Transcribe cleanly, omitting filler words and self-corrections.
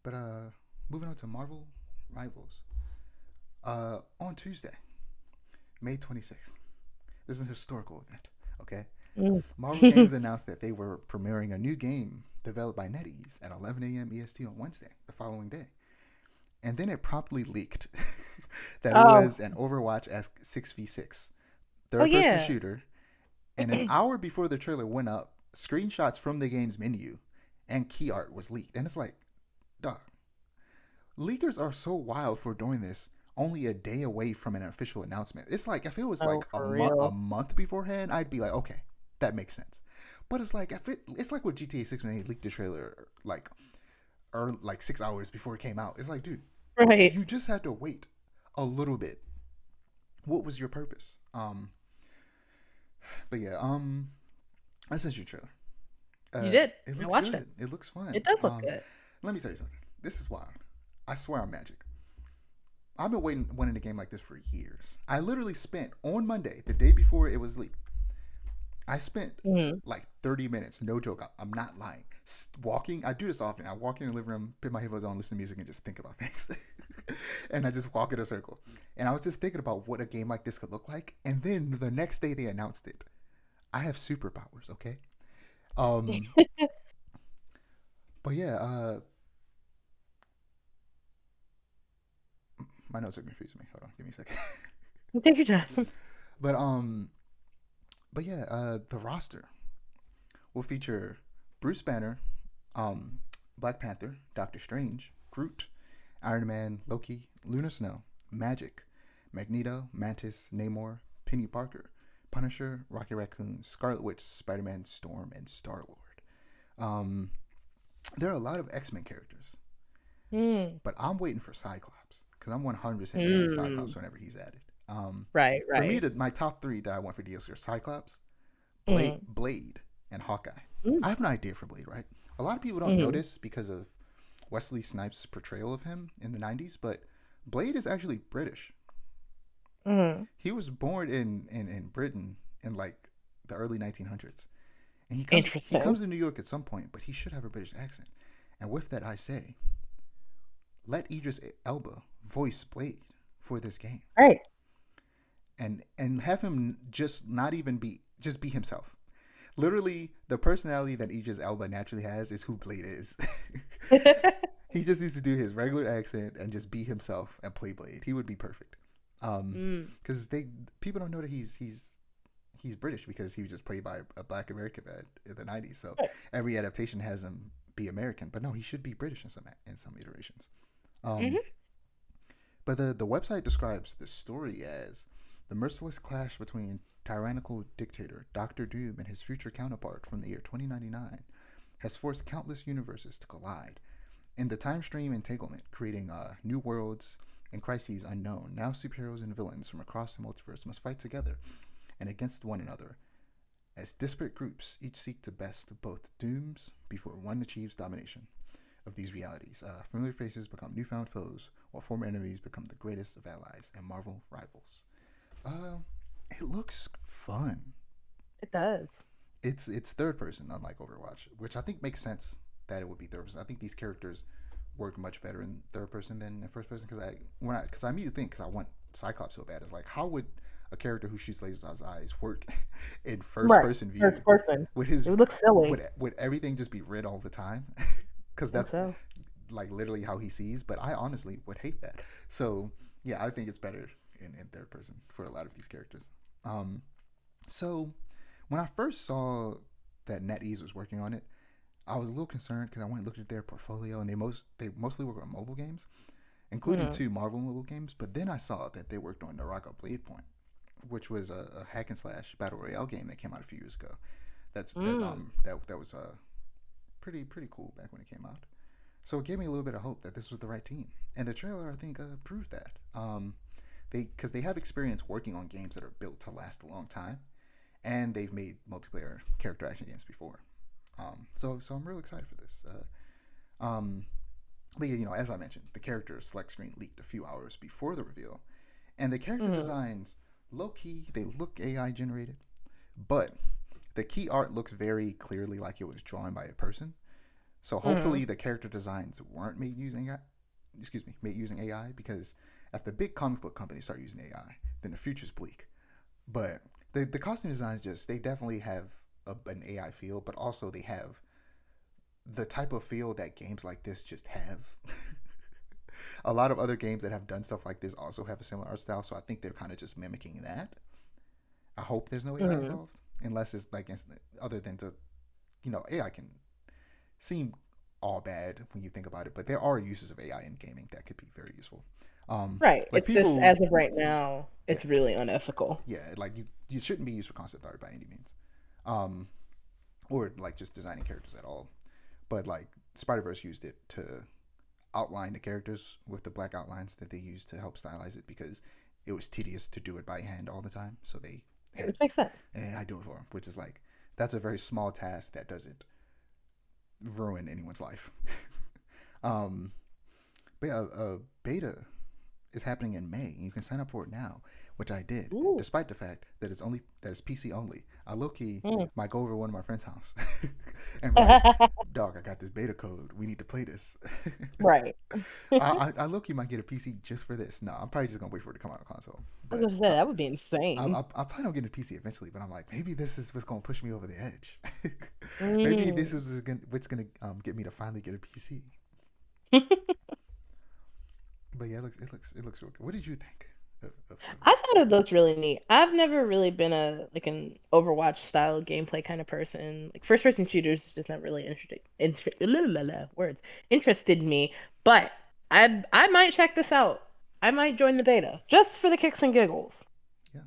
But moving on to Marvel Rivals. On Tuesday, May 26th. This is a historical event, okay? Mm. Marvel Games announced that they were premiering a new game developed by NetEase at 11 a.m. EST on Wednesday, the following day. And then it promptly leaked that it Oh, was an Overwatch 6v6 oh third person yeah. shooter. And an hour before the trailer went up, screenshots from the game's menu and key art was leaked. And it's like, dog, leakers are so wild for doing this only a day away from an official announcement. It's like if it was Oh, like for a real. month beforehand, I'd be like, okay, that makes sense. But it's like it's like with GTA 6 when they leaked the trailer like 6 hours before it came out. It's like, dude, Right. you just had to wait a little bit. What was your purpose? But yeah, I sent you a trailer. You did. It I looks watched it. good. It looks fun. It does look good. Let me tell you something. This is wild. I swear I'm magic. I've been wanting a game like this for years. I literally spent on Monday, the day before it was leaked, I spent Mm. like 30 minutes, no joke, I'm not lying, walking. I do this often. I walk in the living room, put my headphones on, listen to music, and just think about things. And I just walk in a circle. And I was just thinking about what a game like this could look like. And then the next day they announced it. I have superpowers, okay? Um, but yeah, my notes are confusing me. Hold on, give me a second. Take your time. but but yeah, the roster will feature Bruce Banner, um, Black Panther, Doctor Strange, Groot, Iron Man, Loki, Luna Snow, Magic, Magneto, Mantis, Namor, Penny Parker, Punisher, Rocket Raccoon, Scarlet Witch, Spider Man, Storm, and Star Lord. Um, there are a lot of X Men characters, Mm. but I'm waiting for Cyclops because I'm 100% getting Cyclops Mm. whenever he's added. Right, For me, right. my top three that I want for DLC are Cyclops, Mm. Blade, and Hawkeye. Mm. I have an idea for Blade, right? A lot of people don't Mm. notice because of Wesley Snipes' portrayal of him in the 90s, but Blade is actually British. Mm. He was born in Britain in like the early 1900s. And he Interesting. comes to New York at some point, but he should have a British accent. And with that, I say, let Idris Elba voice Blade for this game, Right. and have him just not even just be himself. Literally, the personality that Idris Elba naturally has is who Blade is. He just needs to do his regular accent and just be himself and play Blade. He would be perfect. Mm. Because they people don't know that he's British because he was just played by a Black American man in the '90s. So Right. every adaptation has him be American, but no, he should be British in some iterations. Um, Hmm. but the website describes the story as the merciless clash between tyrannical dictator Doctor Doom and his future counterpart from the year 2099 has forced countless universes to collide in the time stream entanglement, creating new worlds and crises unknown. Now, superheroes and villains from across the multiverse must fight together and against one another as disparate groups each seek to best both dooms before one achieves domination of these realities. Familiar faces become newfound foes, while former enemies become the greatest of allies and Marvel rivals. Uh, it looks fun. It does. It's third person, unlike Overwatch, which I think makes sense that it would be third person. I think these characters work much better in third person than in first person because I immediately think because I want Cyclops so bad. It's like how would a character who shoots lasers out his eyes work in first Right. person view First person. with It his would look silly. would everything just be red all the time? Because I think that's so. like literally how he sees. But I honestly would hate that. So yeah, I think it's better in third person for a lot of these characters. Um, so when I first saw that NetEase was working on it, I was a little concerned because I went and looked at their portfolio and they mostly work on mobile games, including Mm. two Marvel mobile games. But then I saw that they worked on Naraka Blade Point, which was a hack and slash battle royale game that came out a few years ago. Mm. That was pretty cool back when it came out. So it gave me a little bit of hope that this was the right team, and the trailer I think proved that. They have experience working on games that are built to last a long time, and they've made multiplayer character action games before. So I'm real excited for this. Um, but yeah, as I mentioned, the character select screen leaked a few hours before the reveal, and the character Mm. designs low key they look AI generated, but the key art looks very clearly like it was drawn by a person. So Mm-hmm. hopefully the character designs weren't made using made using AI, because if the big comic book companies start using AI, then the future's bleak. But the costume designs, just they definitely have an AI feel, but also they have the type of feel that games like this just have. A lot of other games that have done stuff like this also have a similar art style, so I think they're kind of just mimicking that. I hope there's no AI Mm-hmm. involved, unless it's like other than to, AI can seem all bad when you think about it, but there are uses of AI in gaming that could be very useful. Right. Like It's just people, as of right now, yeah, it's really unethical. yeah, like you shouldn't be used for concept art by any means, um, or like just designing characters at all. But like Spider Verse used it to outline the characters with the black outlines that they used to help stylize it, because it was tedious to do it by hand all the time. So they Right, had which makes sense. an AI do it for them, which is like that's a very small task that doesn't ruin anyone's life. um, but yeah, beta is happening in May. You can sign up for it now, which I did, Ooh. despite the fact that it's PC only. I low key Mm. might go over to one of my friend's house and be like, "Dog, I got this beta code. We need to play this." Right. I low key might get a PC just for this. No, I'm probably just gonna wait for it to come out on console. I was But gonna say that would be insane. I plan on getting a PC eventually. But I'm like, maybe this is what's gonna push me over the edge. Maybe this Mm. is what's gonna get me to finally get a PC. But yeah, it looks real good. What did you think of I thought it looked really neat. I've never really been a like an Overwatch style gameplay kind of person. Like first person shooters is just not really interesting. Words interested me, but I might check this out. I might join the beta just for the kicks and giggles. yeah?